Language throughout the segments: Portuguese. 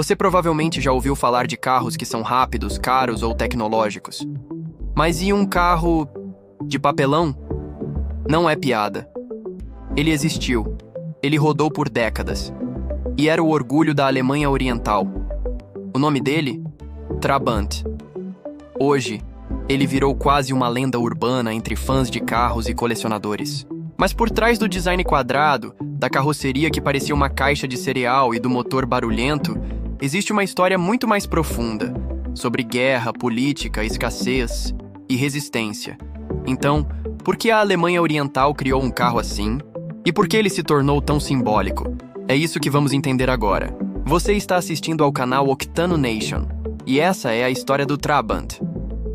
Você provavelmente já ouviu falar de carros que são rápidos, caros ou tecnológicos. Mas e um carro de papelão? Não é piada. Ele existiu. Ele rodou por décadas. E era o orgulho da Alemanha Oriental. O nome dele? Trabant. Hoje, ele virou quase uma lenda urbana entre fãs de carros e colecionadores. Mas por trás do design quadrado, da carroceria que parecia uma caixa de cereal e do motor barulhento, existe uma história muito mais profunda, sobre guerra, política, escassez e resistência. Então, por que a Alemanha Oriental criou um carro assim? E por que ele se tornou tão simbólico? É isso que vamos entender agora. Você está assistindo ao canal Octano Nation, e essa é a história do Trabant,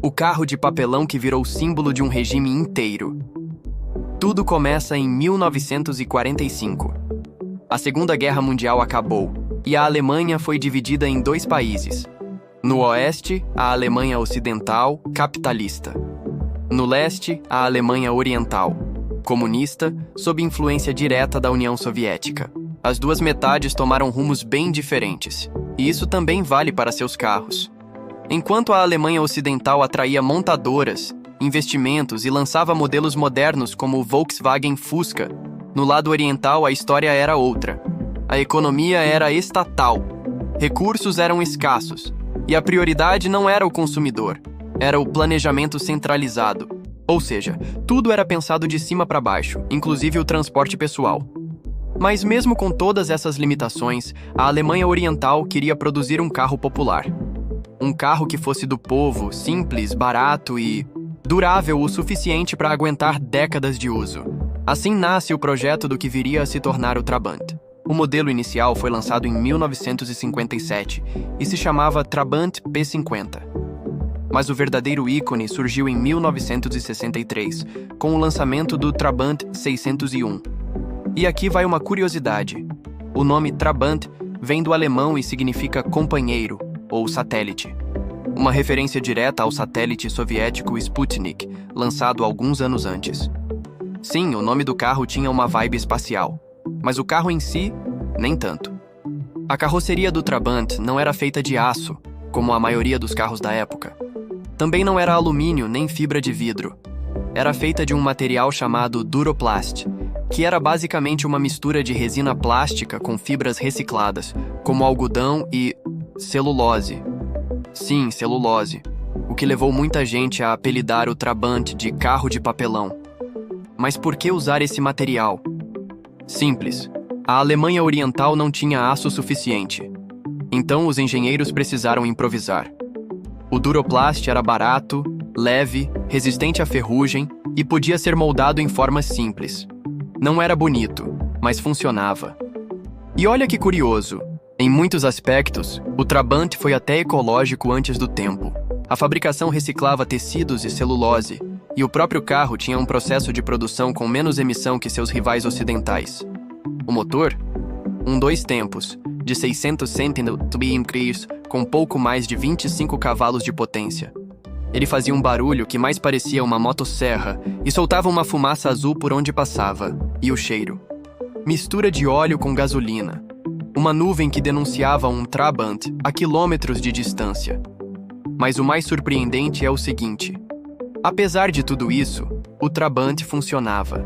o carro de papelão que virou símbolo de um regime inteiro. Tudo começa em 1945. A Segunda Guerra Mundial acabou, e a Alemanha foi dividida em dois países. No oeste, a Alemanha Ocidental, capitalista. No leste, a Alemanha Oriental, comunista, sob influência direta da União Soviética. As duas metades tomaram rumos bem diferentes, e isso também vale para seus carros. Enquanto a Alemanha Ocidental atraía montadoras, investimentos e lançava modelos modernos como o Volkswagen Fusca, no lado oriental a história era outra. A economia era estatal, recursos eram escassos, e a prioridade não era o consumidor, era o planejamento centralizado. Ou seja, tudo era pensado de cima para baixo, inclusive o transporte pessoal. Mas mesmo com todas essas limitações, a Alemanha Oriental queria produzir um carro popular. Um carro que fosse do povo, simples, barato e durável o suficiente para aguentar décadas de uso. Assim nasce o projeto do que viria a se tornar o Trabant. O modelo inicial foi lançado em 1957 e se chamava Trabant P50. Mas o verdadeiro ícone surgiu em 1963, com o lançamento do Trabant 601. E aqui vai uma curiosidade. O nome Trabant vem do alemão e significa companheiro, ou satélite. Uma referência direta ao satélite soviético Sputnik, lançado alguns anos antes. Sim, o nome do carro tinha uma vibe espacial, mas o carro em si, nem tanto. A carroceria do Trabant não era feita de aço, como a maioria dos carros da época. Também não era alumínio nem fibra de vidro. Era feita de um material chamado Duroplast, que era basicamente uma mistura de resina plástica com fibras recicladas, como algodão e celulose. Sim, celulose, o que levou muita gente a apelidar o Trabant de carro de papelão. Mas por que usar esse material? Simples. A Alemanha Oriental não tinha aço suficiente. Então os engenheiros precisaram improvisar. O Duroplast era barato, leve, resistente à ferrugem e podia ser moldado em formas simples. Não era bonito, mas funcionava. E olha que curioso, em muitos aspectos, o Trabant foi até ecológico antes do tempo. A fabricação reciclava tecidos e celulose, e o próprio carro tinha um processo de produção com menos emissão que seus rivais ocidentais. O motor? Um 2 tempos, de 600 cm3, com pouco mais de 25 cavalos de potência. Ele fazia um barulho que mais parecia uma motosserra e soltava uma fumaça azul por onde passava. E o cheiro? Mistura de óleo com gasolina. Uma nuvem que denunciava um Trabant a quilômetros de distância. Mas o mais surpreendente é o seguinte: apesar de tudo isso, o Trabant funcionava.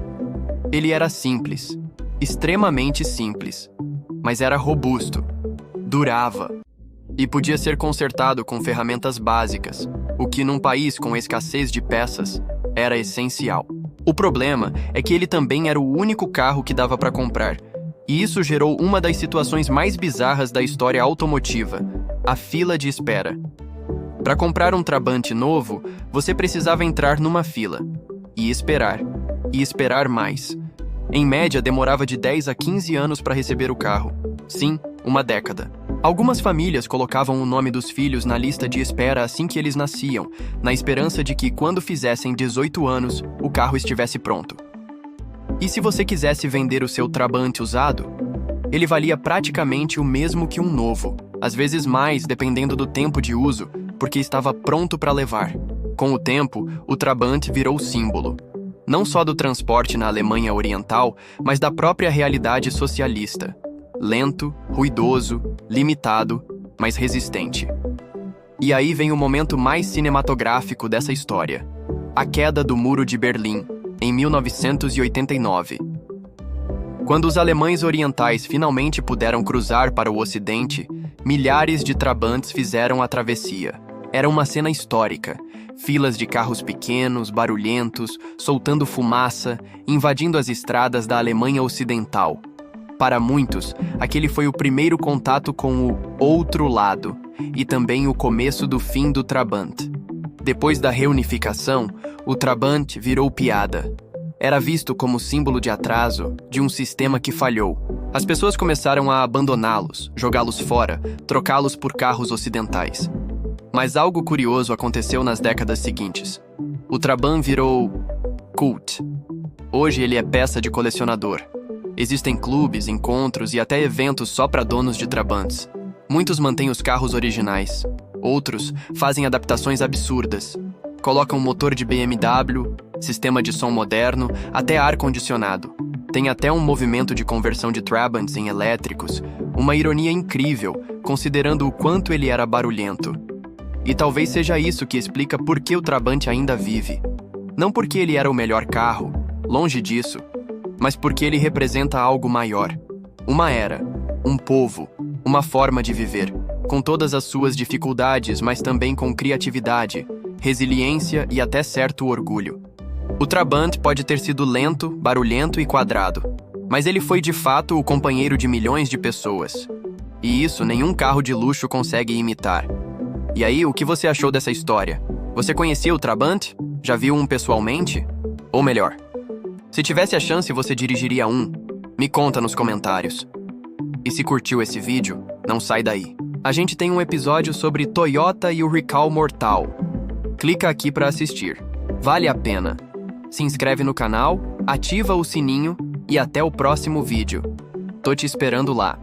Ele era simples, extremamente simples, mas era robusto, durava e podia ser consertado com ferramentas básicas, o que num país com escassez de peças era essencial. O problema é que ele também era o único carro que dava para comprar, e isso gerou uma das situações mais bizarras da história automotiva: a fila de espera. Para comprar um Trabant novo, você precisava entrar numa fila e esperar mais. Em média, demorava de 10 a 15 anos para receber o carro. Sim, uma década. Algumas famílias colocavam o nome dos filhos na lista de espera assim que eles nasciam, na esperança de que, quando fizessem 18 anos, o carro estivesse pronto. E se você quisesse vender o seu Trabant usado, ele valia praticamente o mesmo que um novo, às vezes mais, dependendo do tempo de uso, porque estava pronto para levar. Com o tempo, o Trabant virou símbolo, não só do transporte na Alemanha Oriental, mas da própria realidade socialista. Lento, ruidoso, limitado, mas resistente. E aí vem o momento mais cinematográfico dessa história: a queda do Muro de Berlim, em 1989. Quando os alemães orientais finalmente puderam cruzar para o Ocidente, milhares de trabantes fizeram a travessia. Era uma cena histórica. Filas de carros pequenos, barulhentos, soltando fumaça, invadindo as estradas da Alemanha Ocidental. Para muitos, aquele foi o primeiro contato com o outro lado e também o começo do fim do Trabant. Depois da reunificação, o Trabant virou piada. Era visto como símbolo de atraso de um sistema que falhou. As pessoas começaram a abandoná-los, jogá-los fora, trocá-los por carros ocidentais. Mas algo curioso aconteceu nas décadas seguintes. O Trabant virou cult. Hoje ele é peça de colecionador. Existem clubes, encontros e até eventos só para donos de Trabants. Muitos mantêm os carros originais. Outros fazem adaptações absurdas. Colocam motor de BMW, sistema de som moderno, até ar-condicionado. Tem até um movimento de conversão de Trabants em elétricos. Uma ironia incrível, considerando o quanto ele era barulhento. E talvez seja isso que explica por que o Trabant ainda vive. Não porque ele era o melhor carro, longe disso, mas porque ele representa algo maior. Uma era, um povo, uma forma de viver, com todas as suas dificuldades, mas também com criatividade, resiliência e até certo orgulho. O Trabant pode ter sido lento, barulhento e quadrado, mas ele foi de fato o companheiro de milhões de pessoas. E isso nenhum carro de luxo consegue imitar. E aí, o que você achou dessa história? Você conhecia o Trabant? Já viu um pessoalmente? Ou melhor, se tivesse a chance, você dirigiria um? Me conta nos comentários. E se curtiu esse vídeo, não sai daí. A gente tem um episódio sobre Toyota e o recall mortal. Clica aqui para assistir. Vale a pena. Se inscreve no canal, ativa o sininho e até o próximo vídeo. Tô te esperando lá.